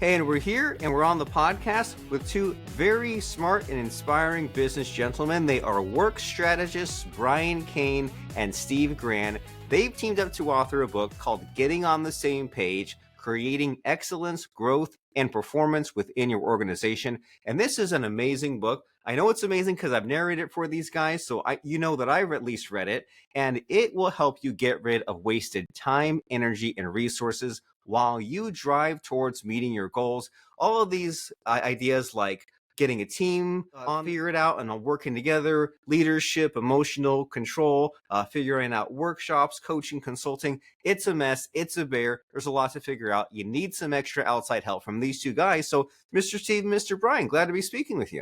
And we're here and we're on the podcast with two very smart and inspiring business gentlemen. They are work strategists, Cain and Steve Gran. They've teamed up to author a book called Getting on the Same Page, Creating Excellence, Growth, and Performance Within Your Organization. And this is an amazing book. I know it's amazing because I've narrated it for these guys, so you know that I've at least read it, and it will help you get rid of wasted time, energy, and resources while you drive towards meeting your goals. All of these ideas like getting a team figure it out and working together, leadership, emotional control, figuring out workshops, coaching, consulting. It's a mess. It's a bear. There's a lot to figure out. You need some extra outside help from these two guys. So Mr. Steve and Mr. Brian, glad to be speaking with you.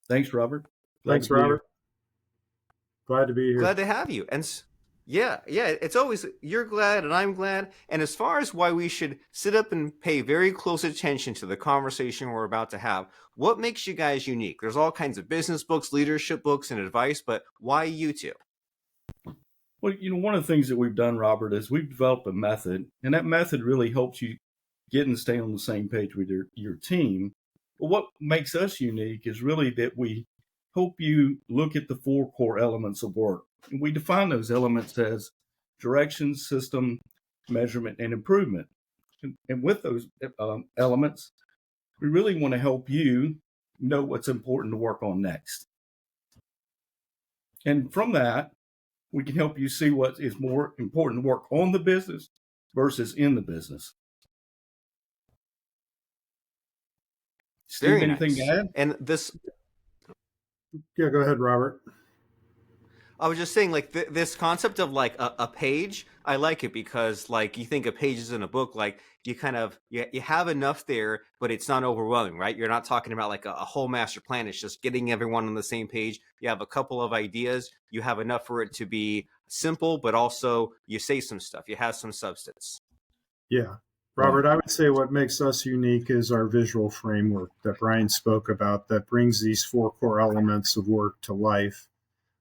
Thanks, Robert. Thanks, Robert. Glad to be here. Glad to have you. And yeah, it's always, you're glad and I'm glad. And as far as why we should sit up and pay very close attention to the conversation we're about to have, what makes you guys unique? There's all kinds of business books, leadership books, and advice, but why you two? Well, one of the things that we've done, Robert, is we've developed a method, and that method really helps you get and stay on the same page with your team. But what makes us unique is really that we help you look at the four core elements of work. And we define those elements as direction, system, measurement, and improvement. And with those elements, we really want to help you know what's important to work on next. And from that, we can help you see what is more important to work on the business versus in the business. Steve, anything to add? And this... Yeah, go ahead, Robert. I was just saying, like, this concept of like a page, I like it because, like, you think of pages in a book, like you kind of, you have enough there, but it's not overwhelming, right? You're not talking about like a whole master plan. It's just getting everyone on the same page. You have a couple of ideas. You have enough for it to be simple, but also you say some stuff. You have some substance. Yeah. Robert, I would say what makes us unique is our visual framework that Brian spoke about that brings these four core elements of work to life,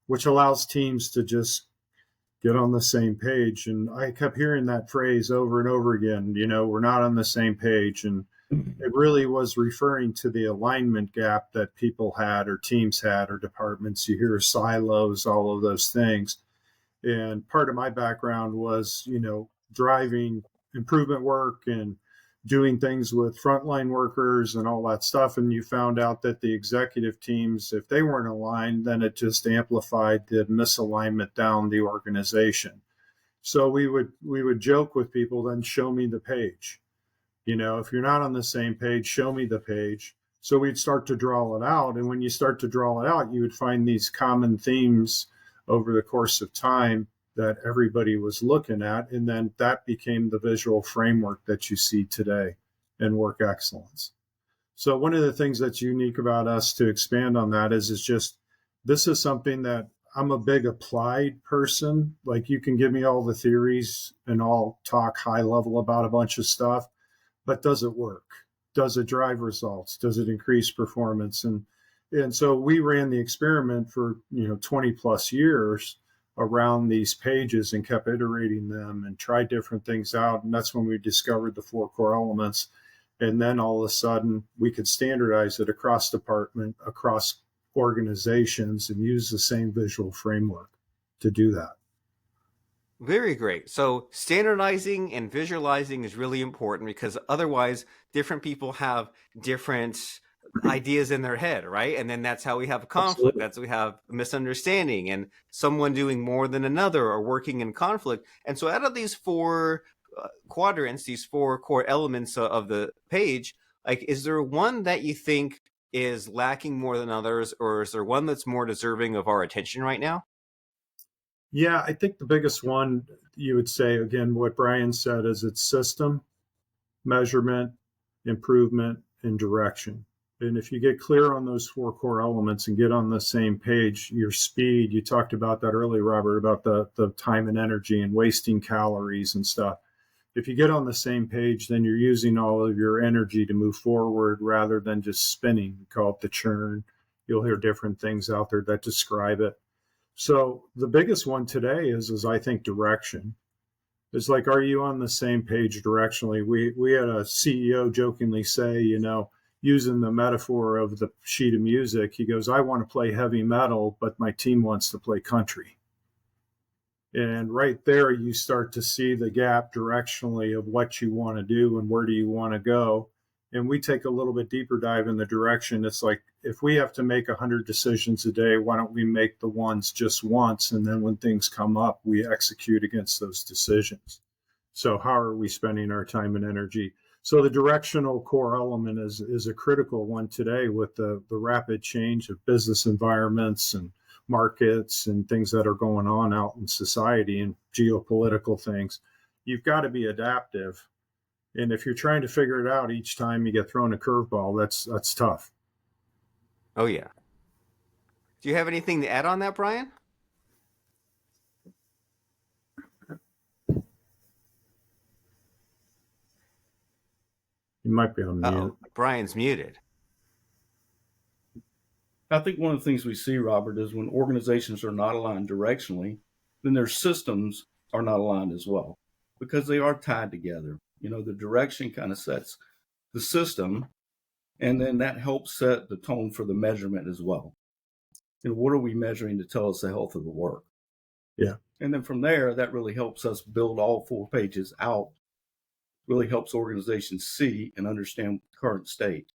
which allows teams to just get on the same page. And I kept hearing that phrase over and over again, we're not on the same page. And it really was referring to the alignment gap that people had or teams had or departments. You hear silos, all of those things. And part of my background was, driving improvement work and doing things with frontline workers and all that stuff. And you found out that the executive teams, if they weren't aligned, then it just amplified the misalignment down the organization. So we would joke with people, then show me the page. If you're not on the same page, show me the page. So we'd start to draw it out. And when you start to draw it out, you would find these common themes over the course of time that everybody was looking at. And then that became the visual framework that you see today in work excellence. So one of the things that's unique about us, to expand on that, is just, this is something that I'm a big applied person. Like, you can give me all the theories and I'll talk high level about a bunch of stuff, but does it work? Does it drive results? Does it increase performance? And so we ran the experiment for 20 plus years around these pages and kept iterating them and tried different things out. And that's when we discovered the four core elements. And then all of a sudden we could standardize it across department, across organizations, and use the same visual framework to do that. Very great. So standardizing and visualizing is really important, because otherwise different people have different ideas in their head, right? And then that's how we have a conflict. Absolutely. That's how we have a misunderstanding and someone doing more than another or working in conflict. And so out of these four quadrants, these four core elements of the page, like, is there one that you think is lacking more than others, or is there one that's more deserving of our attention right now? Yeah, I think the biggest one, you would say, again, what Brian said, is it's system, measurement, improvement, and direction. And if you get clear on those four core elements and get on the same page, your speed, you talked about that earlier, Robert, about the time and energy and wasting calories and stuff. If you get on the same page, then you're using all of your energy to move forward rather than just spinning. We call it the churn. You'll hear different things out there that describe it. So the biggest one today is I think, direction. It's like, are you on the same page directionally? We had a CEO jokingly say, using the metaphor of the sheet of music, he goes, I want to play heavy metal, but my team wants to play country. And right there, you start to see the gap directionally of what you want to do and where do you want to go. And we take a little bit deeper dive in the direction. It's like, if we have to make 100 decisions a day, why don't we make the ones just once? And then when things come up, we execute against those decisions. So how are we spending our time and energy? So the directional core element is a critical one today with the rapid change of business environments and markets and things that are going on out in society and geopolitical things. You've got to be adaptive. And if you're trying to figure it out each time you get thrown a curveball, that's tough. Oh, yeah. Do you have anything to add on that, Brian? You might be on mute. Uh-oh. Brian's muted. I think one of the things we see, Robert, is when organizations are not aligned directionally, then their systems are not aligned as well, because they are tied together. The direction kind of sets the system, and then that helps set the tone for the measurement as well. What are we measuring to tell us the health of the work? Yeah. And then from there, that really helps us build all 4 pages out, really helps organizations see and understand the current state.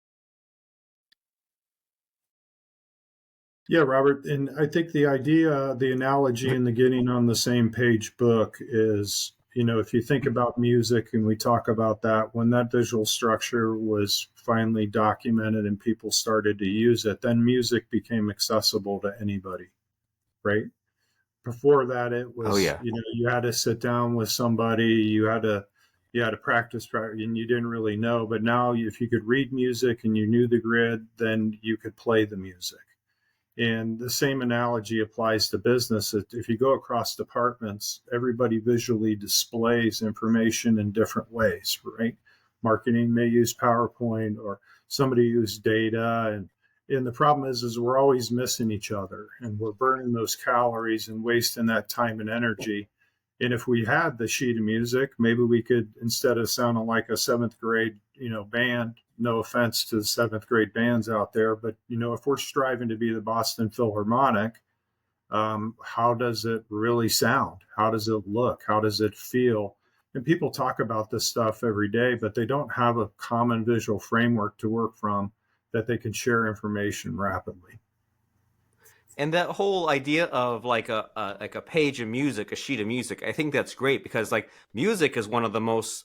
Yeah, Robert. And I think the idea, the analogy in the Getting on the Same Page book is, if you think about music and we talk about that, when that visual structure was finally documented and people started to use it, then music became accessible to anybody, right? Before that, it was, you had to sit down with somebody, you had to practice, and you didn't really know. But now if you could read music and you knew the grid, then you could play the music. And the same analogy applies to business. If you go across departments, everybody visually displays information in different ways, right? Marketing may use PowerPoint, or somebody use data. And the problem is we're always missing each other, and we're burning those calories and wasting that time and energy. And if we had the sheet of music, maybe we could, instead of sounding like a 7th grade, band, no offense to the 7th grade bands out there, but, if we're striving to be the Boston Philharmonic, how does it really sound? How does it look? How does it feel? And people talk about this stuff every day, but they don't have a common visual framework to work from that they can share information rapidly. And that whole idea of like a page of music, a sheet of music, I think that's great, because like music is one of the most,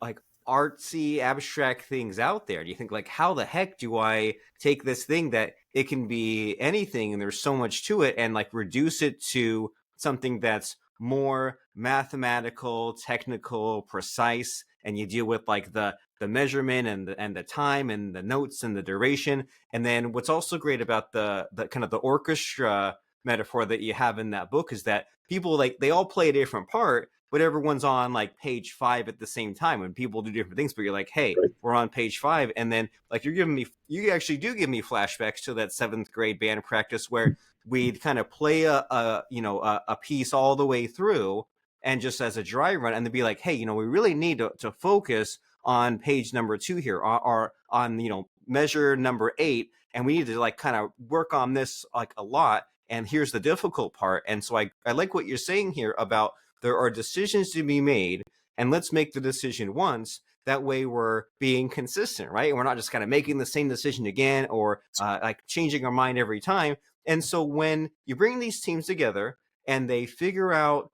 like artsy, abstract things out there. You think like, how the heck do I take this thing that it can be anything and there's so much to it, and like reduce it to something that's more mathematical, technical, precise, and you deal with like the measurement and the time and the notes and the duration. And then what's also great about the kind of the orchestra metaphor that you have in that book is that people, like, they all play a different part, but everyone's on like page 5 at the same time, and people do different things, but you're like, hey, we're on page 5. And then like you actually do give me flashbacks to that 7th grade band practice where we'd kind of play a piece all the way through, and just as a dry run, and they'd be like, hey, we really need to focus on page number 2 here, or on measure number 8, and we need to like kind of work on this like a lot, and here's the difficult part. And so I like what you're saying here about there are decisions to be made, and let's make the decision once. That way we're being consistent, right? And we're not just kind of making the same decision again, or like changing our mind every time. And so when you bring these teams together and they figure out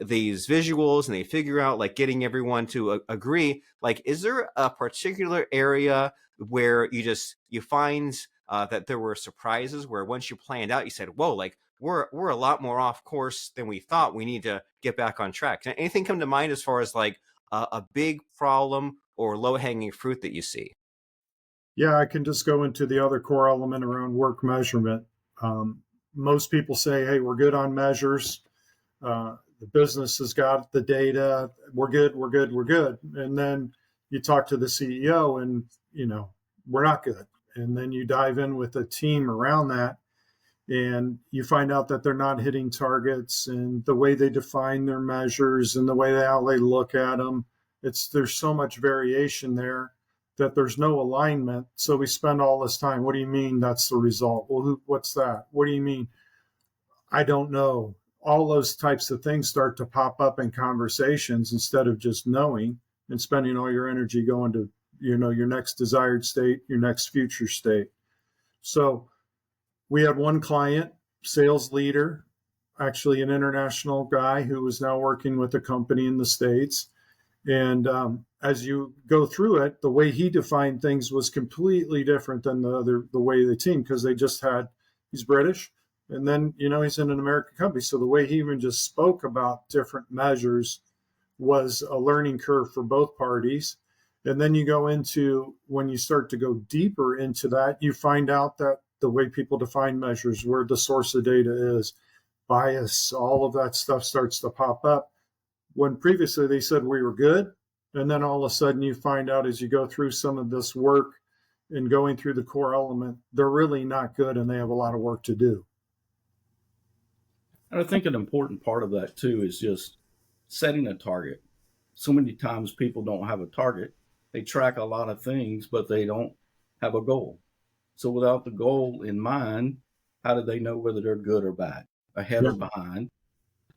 these visuals, and they figure out like getting everyone to agree, like, is there a particular area where you find that there were surprises, where once you planned out, you said, whoa, like we're a lot more off course than we thought, we need to get back on track? Anything come to mind as far as like a big problem or low-hanging fruit that you see? Yeah, I can just go into the other core element around work measurement. Most people say, hey, we're good on measures. The business has got the data. We're good. And then you talk to the CEO and, we're not good. And then you dive in with a team around that. and you find out that they're not hitting targets, and the way they define their measures and the way how they look at them, there's so much variation there that there's no alignment. So we spend all this time. What do you mean that's the result? Well, what's that? What do you mean? I don't know. All those types of things start to pop up in conversations instead of just knowing and spending all your energy going to, your next desired state, your next future state. So we had one client, sales leader, actually an international guy who was now working with a company in the States. And as you go through it, the way he defined things was completely different than the way the team, because he's British, and then, he's in an American company. So the way he even just spoke about different measures was a learning curve for both parties. And then you go into, when you start to go deeper into that, you find out that the way people define measures, where the source of data is, bias, all of that stuff starts to pop up. When previously they said we were good, and then all of a sudden you find out as you go through some of this work and going through the core element, they're really not good and they have a lot of work to do. And I think an important part of that too is just setting a target. So many times people don't have a target. They track a lot of things, but they don't have a goal. So without the goal in mind, how do they know whether they're good or bad, ahead or behind,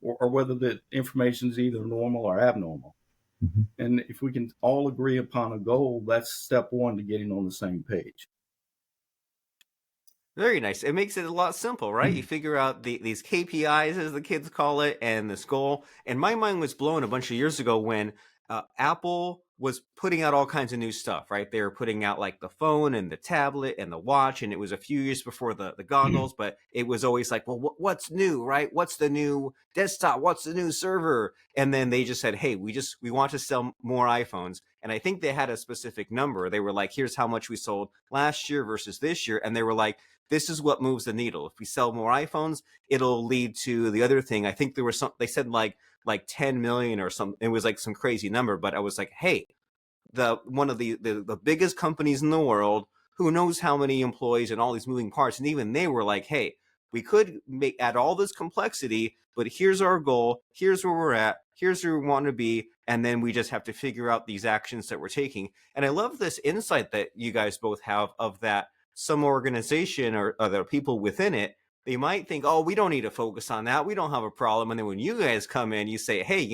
or whether the information is either normal or abnormal? Mm-hmm. And if we can all agree upon a goal, that's step one to getting on the same page. Very nice. It makes it a lot simple, right? You figure out these KPIs, as the kids call it, and this goal. And my mind was blown a bunch of years ago when Apple was putting out all kinds of new stuff, right? They were putting out like the phone and the tablet and the watch, and it was a few years before the goggles, but it was always like, well, what's new, right? What's the new desktop? What's the new server? And then they just said, hey, we want to sell more iPhones. And I think they had a specific number. They were like, here's how much we sold last year versus this year. And they were like, this is what moves the needle. If we sell more iPhones, it'll lead to the other thing. I think there was they said like 10 million or something. It was like some crazy number, but I was like, hey, one of the biggest companies in the world, who knows how many employees and all these moving parts. And even they were like, hey, we could add all this complexity, but here's our goal. Here's where we're at. Here's where we want to be. And then we just have to figure out these actions that we're taking. And I love this insight that you guys both have of that some organization or the people within it, they might think, oh, we don't need to focus on that. We don't have a problem. And then when you guys come in, you say, hey,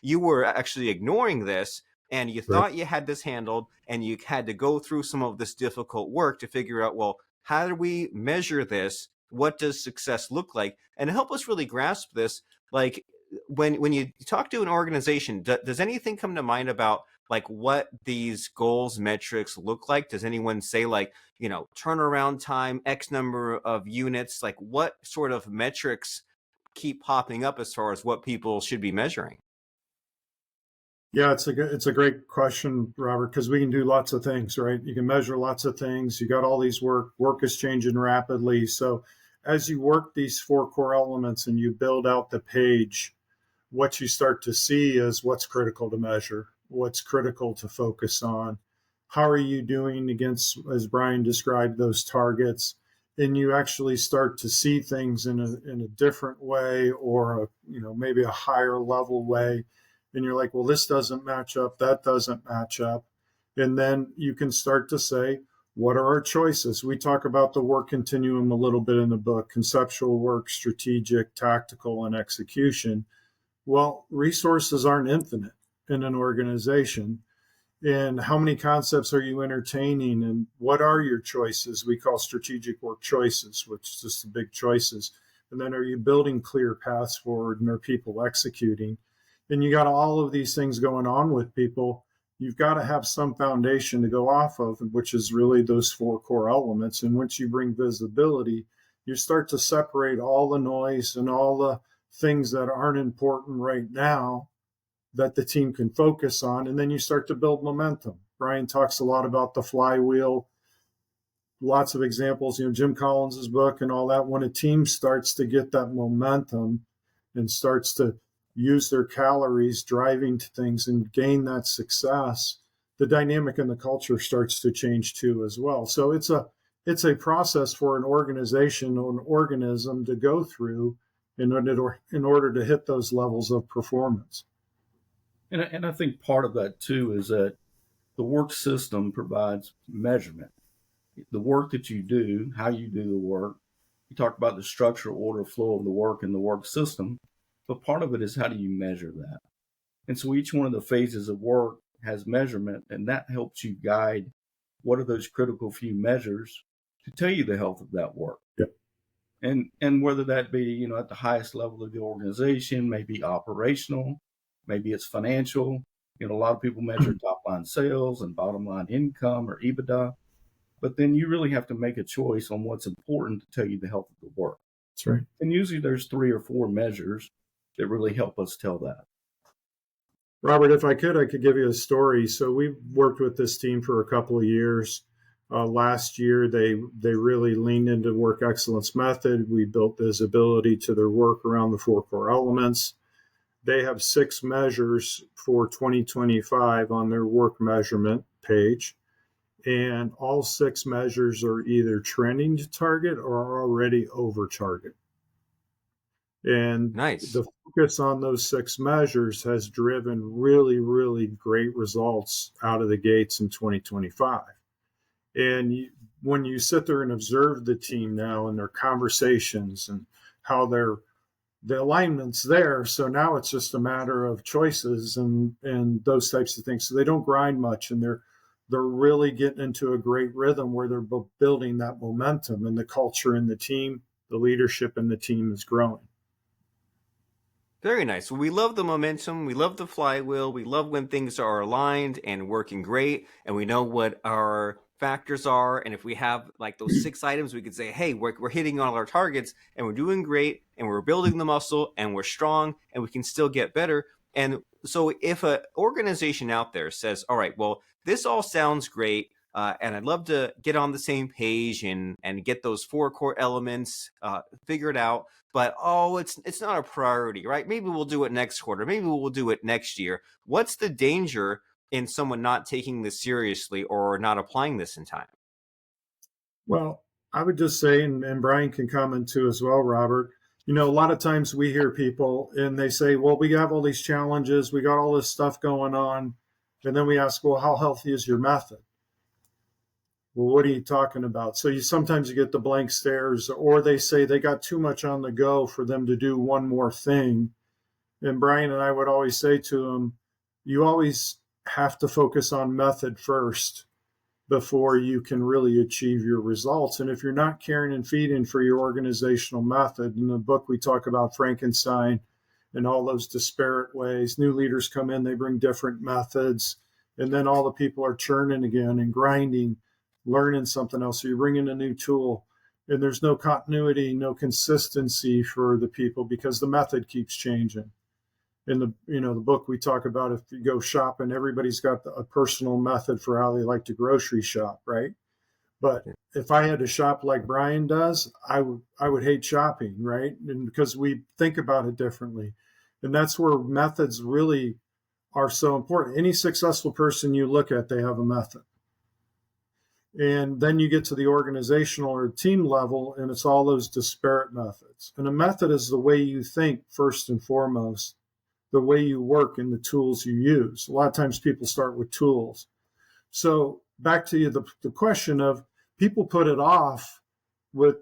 you were actually ignoring this and you thought you had this handled, and you had to go through some of this difficult work to figure out, well, how do we measure this? What does success look like? And help us really grasp this. Like when you talk to an organization, does anything come to mind about like what these goals metrics look like? Does anyone say like, turnaround time, X number of units? Like what sort of metrics keep popping up as far as what people should be measuring? Yeah, it's a great question, Robert, because we can do lots of things, right? You can measure lots of things. You got all these work is changing rapidly. So as you work these 4 core elements and you build out the page, what you start to see is what's critical to measure, what's critical to focus on. How are you doing against, as Brian described, those targets? And you actually start to see things in a different way, or maybe a higher level way. And you're like, well, this doesn't match up, that doesn't match up. And then you can start to say, what are our choices? We talk about the work continuum a little bit in the book: conceptual work, strategic, tactical, and execution. Well, resources aren't infinite in an organization. And how many concepts are you entertaining? And what are your choices? We call strategic work choices, which is just the big choices. And then are you building clear paths forward, and are people executing? And you got all of these things going on with people. You've got to have some foundation to go off of, which is really those 4 core elements. And once you bring visibility, you start to separate all the noise and all the things that aren't important right now that the team can focus on. And then you start to build momentum. Brian talks a lot about the flywheel, lots of examples, Jim Collins's book and all that. When a team starts to get that momentum and starts to use their calories driving to things and gain that success, the dynamic in the culture starts to change too as well. So it's it's a process for an organization or an organism to go through in order to hit those levels of performance. And I think part of that too is that the work system provides measurement. The work that you do, how you do the work. You talk about the structure, order, flow of the work in the work system, but part of it is how do you measure that? And so each one of the phases of work has measurement, and that helps you guide what are those critical few measures to tell you the health of that work. Yep. And whether that be, at the highest level of the organization, maybe operational, maybe it's financial. A lot of people measure top line sales and bottom line income or EBITDA, but then you really have to make a choice on what's important to tell you the health of the work. That's right. And usually there's 3 or 4 measures that really help us tell that. Robert, if I could give you a story. So we've worked with this team for a couple of years. Last year, they really leaned into work excellence method. We built visibility to their work around the 4 core elements. They have 6 measures for 2025 on their work measurement page. And all 6 measures are either trending to target or already over target. And Nice. The focus on those 6 measures has driven really, really great results out of the gates in 2025. And when you sit there and observe the team now and their conversations and how the alignment's there, so now it's just a matter of choices and those types of things. So they don't grind much, and they're really getting into a great rhythm where they're building that momentum, and the culture in the team, the leadership in the team is growing. Very nice. We love the momentum. We love the flywheel. We love when things are aligned and working great, and we know what our factors are. And if we have like those 6 items, we could say, hey, we're hitting all our targets and we're doing great and we're building the muscle and we're strong and we can still get better. And so if an organization out there says, all right, well, this all sounds great, and I'd love to get on the same page and get those 4 core elements figured out, but it's not a priority, right? Maybe we'll do it next quarter. Maybe we'll do it next year. What's the danger in someone not taking this seriously or not applying this in time? Well, I would just say, and Brian can comment too as well, Robert, a lot of times we hear people and they say, well, we have all these challenges, we got all this stuff going on. And then we ask, well, how healthy is your method? Well, what are you talking about? So sometimes you get the blank stares, or they say they got too much on the go for them to do one more thing. And Brian and I would always say to them, you always have to focus on method first before you can really achieve your results. And if you're not caring and feeding for your organizational method, in the book we talk about Frankenstein and all those disparate ways. New leaders come in, they bring different methods, and then all the people are churning again and grinding, learning something else. So you bring in a new tool, and there's no continuity, no consistency for the people because the method keeps changing. In the book we talk about, if you go shopping, everybody's got a personal method for how they like to grocery shop, right? But if I had to shop like Brian does, I would hate shopping, right? And because we think about it differently. And that's where methods really are so important. Any successful person you look at, they have a method. And then you get to the organizational or team level, and it's all those disparate methods. And a method is the way you think first and foremost, the way you work and the tools you use. A lot of times people start with tools. So back to you, the question of people put it off with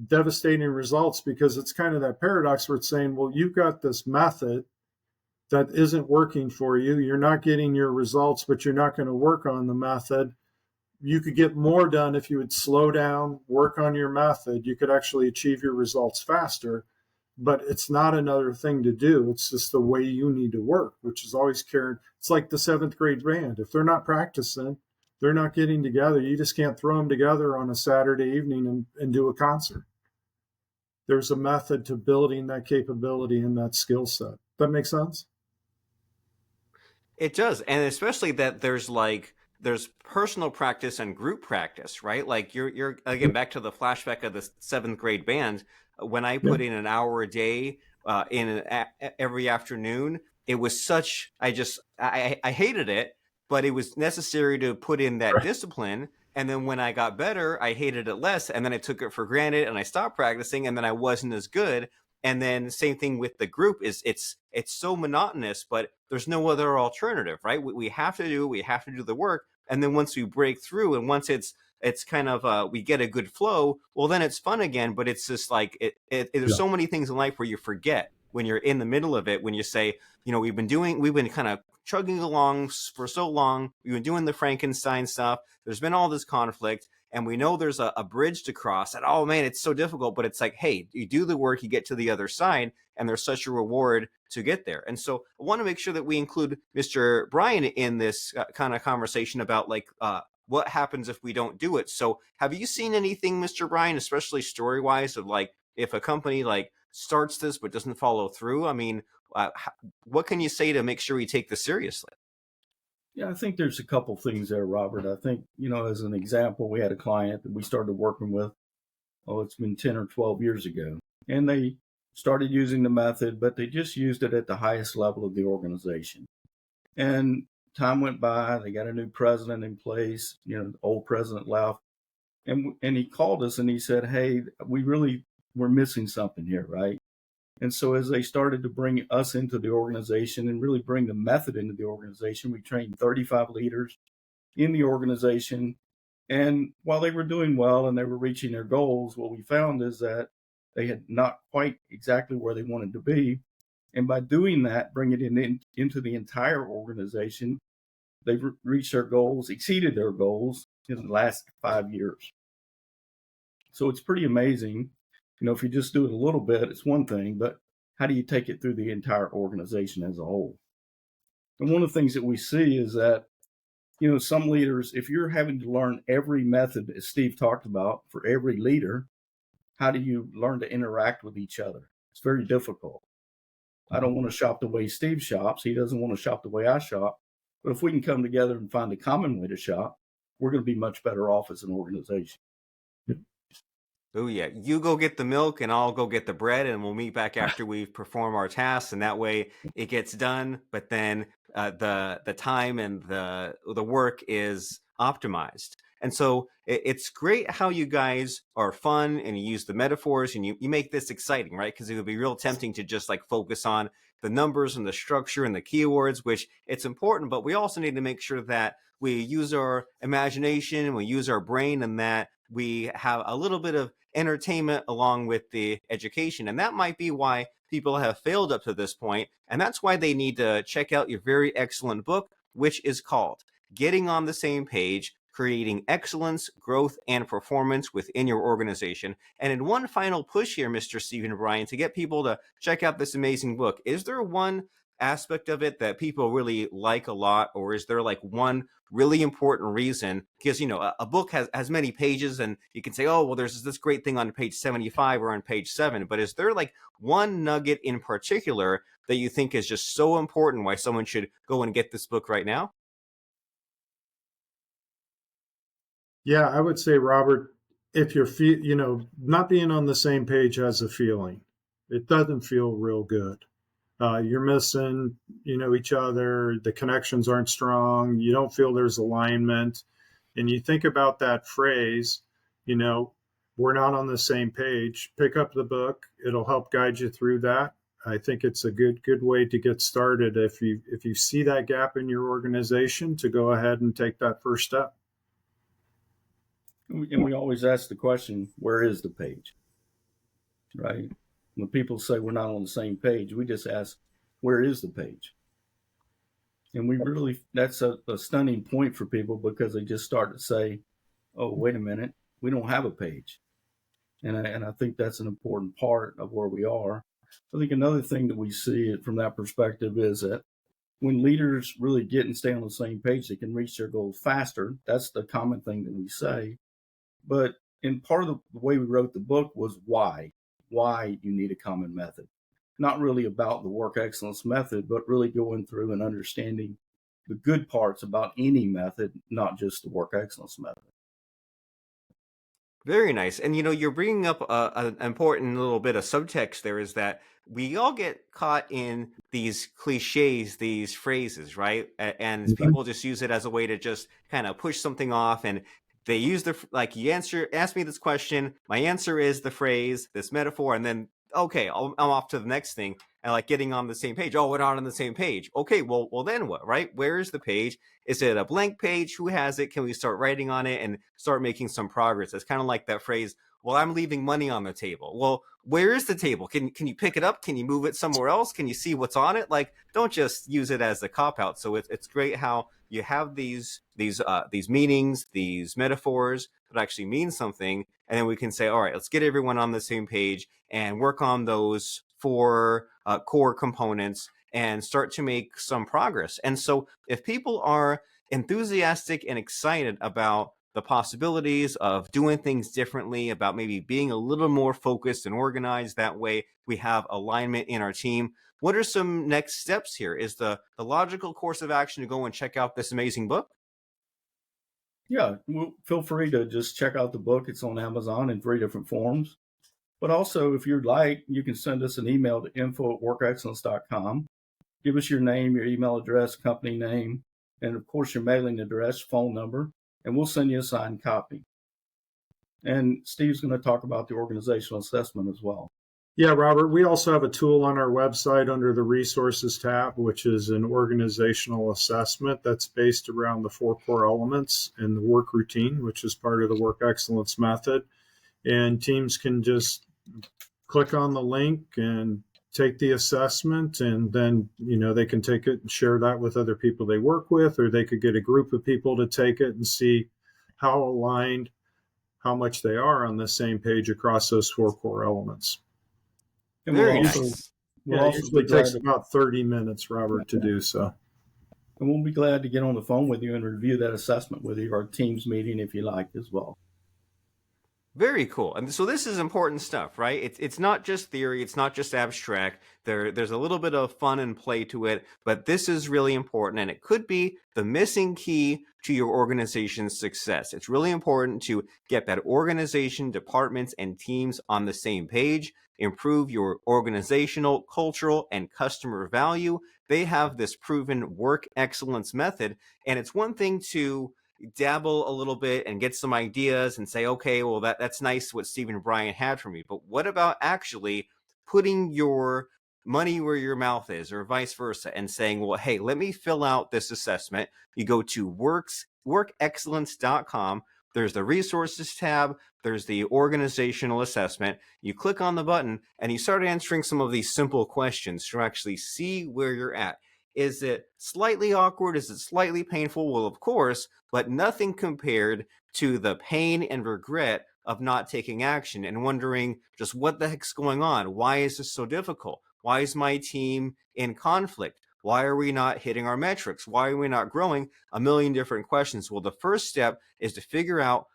devastating results because it's kind of that paradox where it's saying, well, you've got this method that isn't working for you. You're not getting your results, but you're not going to work on the method. You could get more done if you would slow down, work on your method. You could actually achieve your results faster, but it's not another thing to do. It's just the way you need to work, which is always caring. It's like the 7th grade band. If they're not practicing, they're not getting together. You just can't throw them together on a Saturday evening and do a concert. There's a method to building that capability and that skill set. That makes sense? It does. And especially that there's personal practice and group practice, right? Like you're again, back to the flashback of the 7th grade band. When I put in an hour a day every afternoon, it was I hated it, but it was necessary to put in that discipline. And then when I got better, I hated it less. And then I took it for granted and I stopped practicing, and then I wasn't as good. And then same thing with the group is it's so monotonous, but there's no other alternative, right? We have to do the work. And then once we break through and once it's kind of we get a good flow, well then it's fun again. But it's just like there's so many things in life where you forget when you're in the middle of it, when you say, we've been kind of chugging along for so long, we've been doing the Frankenstein stuff, there's been all this conflict, and we know there's a bridge to cross, and oh man, it's so difficult, but it's like, hey, you do the work, you get to the other side, and there's such a reward to get there. And so I want to make sure that we include Mr. Brian in this kind of conversation about like what happens if we don't do it. So have you seen anything, Mr. Brian, especially story-wise, of like if a company like starts this but doesn't follow through? I mean, what can you say to make sure we take this seriously? Yeah, I think there's a couple things there, Robert. I think, as an example, we had a client that we started working with, it's been 10 or 12 years ago. And they started using the method, but they just used it at the highest level of the organization. And time went by, they got a new president in place, the old president left. And he called us and he said, hey, we're missing something here, right? And so as they started to bring us into the organization and really bring the method into the organization, we trained 35 leaders in the organization. And while they were doing well and they were reaching their goals, what we found is that they had not quite exactly where they wanted to be. And by doing that, bringing it into the entire organization, they've reached their goals, exceeded their goals in the last 5 years. So it's pretty amazing. If you just do it a little bit, it's one thing, but how do you take it through the entire organization as a whole? And one of the things that we see is that, some leaders, if you're having to learn every method, as Steve talked about, for every leader, how do you learn to interact with each other? It's very difficult. I don't want to shop the way Steve shops. He doesn't want to shop the way I shop. But if we can come together and find a common way to shop, we're going to be much better off as an organization. Oh yeah, you go get the milk and I'll go get the bread, and we'll meet back after we perform our tasks, and that way it gets done. But then the time and the work is optimized. And so it's great how you guys are fun and you use the metaphors and you make this exciting, right? Because it would be real tempting to just like focus on the numbers and the structure and the keywords, which it's important, but we also need to make sure that we use our imagination and we use our brain, and that we have a little bit of entertainment along with the education. And that might be why people have failed up to this point. And that's why they need to check out your very excellent book, which is called Getting on the Same Page, Creating Excellence, Growth, and Performance Within Your Organization. And in one final push here, Mr. Stephen Bryan, to get people to check out this amazing book, is there one aspect of it that people really like a lot, or is there like one really important reason? Because a book has many pages, and you can say, oh well, there's this great thing on page 75 or on page 7, but is there like one nugget in particular that you think is just so important why someone should go and get this book right now? Yeah, I would say, Robert, if you're not being on the same page has a feeling. It doesn't feel real good. You're missing, each other. The connections aren't strong. You don't feel there's alignment. And you think about that phrase, we're not on the same page. Pick up the book. It'll help guide you through that. I think it's a good way to get started if you see that gap in your organization, to go ahead and take that first step. And we always ask the question, where is the page? Right? When people say we're not on the same page, we just ask, where is the page? And that's a stunning point for people, because they just start to say, oh, wait a minute, we don't have a page. And I think that's an important part of where we are. I think another thing that we see from that perspective is that when leaders really get and stay on the same page, they can reach their goals faster. That's the common thing that we say. But in part of the way we wrote the book was why you need a common method. Not really about the work excellence method, but really going through and understanding the good parts about any method, not just the work excellence method. Very nice. And you're bringing up an important little bit of subtext there, is that we all get caught in these cliches, these phrases, right? And people just use it as a way to just kind of push something off. And they use like you ask me this question, my answer is the phrase, this metaphor, and then okay, I'm off to the next thing, and like getting on the same page. Oh, we're not on the same page. Okay, well then what, right? Where is the page? Is it a blank page? Who has it? Can we start writing on it and start making some progress? It's kind of like that phrase, well, I'm leaving money on the table. Well, where is the table? Can you pick it up? Can you move it somewhere else? Can you see what's on it? Like, don't just use it as a cop out. So it's great how you have these meanings, these metaphors that actually mean something, and then we can say, all right, let's get everyone on the same page and work on those four core components and start to make some progress. And so if people are enthusiastic and excited about the possibilities of doing things differently, about maybe being a little more focused and organized, that way we have alignment in our team, what are some next steps here? Is the logical course of action to go and check out this amazing book? Yeah, well, feel free to just check out the book. It's on Amazon in 3 different forms. But also, if you'd like, you can send us an email to info@workexcellence.com. Give us your name, your email address, company name, and of course, your mailing address, phone number, and we'll send you a signed copy. And Steve's going to talk about the organizational assessment as well. Yeah, Robert, we also have a tool on our website under the resources tab, which is an organizational assessment that's based around the 4 core elements and the work routine, which is part of the work excellence method. And teams can just click on the link and take the assessment, and then, they can take it and share that with other people they work with, or they could get a group of people to take it and see how aligned, how much they are on the same page across those 4 core elements. And Very we'll also, nice. we'll Yeah, it also usually be glad takes to, about 30 minutes, Robert, to do so. and we'll be glad to get on the phone with you and review that assessment with you, our team's meeting if you like as well. Very cool. And so this is important stuff, right? It's not just theory. It's not just abstract. There's a little bit of fun and play to it, but this is really important, and it could be the missing key to your organization's success. It's really important to get that organization, departments, and teams on the same page, improve your organizational, cultural, and customer value. They have this proven work excellence method, and it's one thing to dabble a little bit and get some ideas and say, okay, well, that's nice what Steve and Brian had for me. But what about actually putting your money where your mouth is, or vice versa, and saying, well, hey, let me fill out this assessment. You go to workexcellence.com. There's the resources tab. There's the organizational assessment. You click on the button and you start answering some of these simple questions to actually see where you're at. Is it slightly awkward? Is it slightly painful? Well, of course, but nothing compared to the pain and regret of not taking action and wondering just what the heck's going on? Why is this so difficult? Why is my team in conflict? Why are we not hitting our metrics? Why are we not growing? A million different questions. Well, the first step is to figure out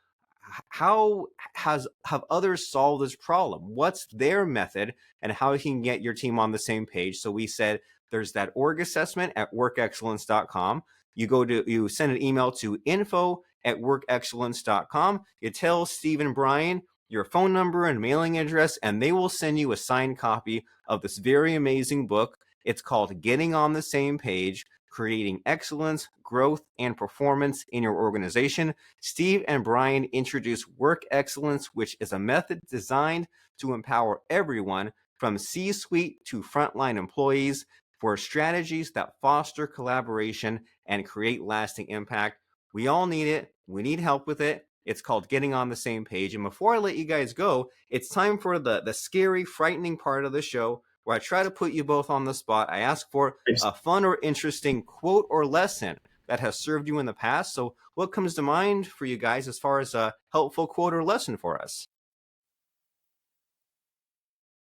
how have others solved this problem? What's their method, and how you can get your team on the same page? So we said there's that org assessment at workexcellence.com. You send an email to info@workexcellence.com. You tell Steve and Brian your phone number and mailing address, and they will send you a signed copy of this very amazing book. It's called Getting on the Same Page, Creating Excellence, Growth, and Performance in Your Organization. Steve and Brian introduce work excellence, which is a method designed to empower everyone from C-suite to frontline employees for strategies that foster collaboration and create lasting impact. We all need it. We need help with it. It's called Getting on the Same Page. And before I let you guys go, it's time for the scary, frightening part of the show, where I try to put you both on the spot. I ask for a fun or interesting quote or lesson that has served you in the past. So what comes to mind for you guys as far as a helpful quote or lesson for us?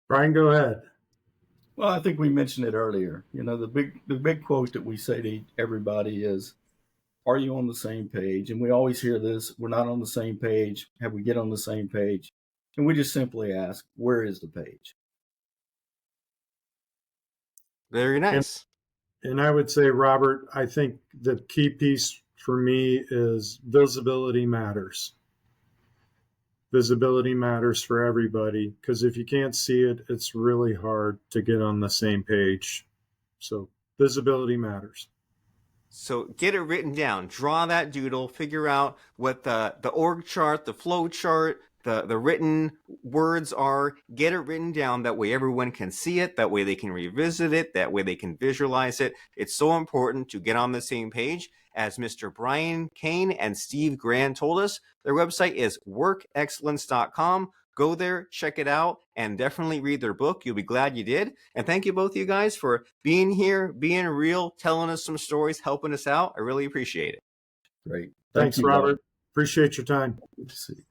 Brian, go ahead. Well, I think we mentioned it earlier. The big quote that we say to everybody is, are you on the same page? And we always hear this, we're not on the same page. Have we get on the same page? And we just simply ask, where is the page? Very nice. And I would say, Robert, I think the key piece for me is visibility matters. Visibility matters for everybody, because if you can't see it, it's really hard to get on the same page. So visibility matters. So get it written down, draw that doodle, figure out what the org chart, the flow chart, the written words are, get it written down. That way everyone can see it. That way they can revisit it. That way they can visualize it. It's so important to get on the same page. As Mr. Brian Cain and Steve Gran told us, their website is workexcellence.com. Go there, check it out, and definitely read their book. You'll be glad you did. And thank you both of you guys for being here, being real, telling us some stories, helping us out. I really appreciate it. Great. Thanks, Thank you, Robert. Appreciate your time. Good to see you.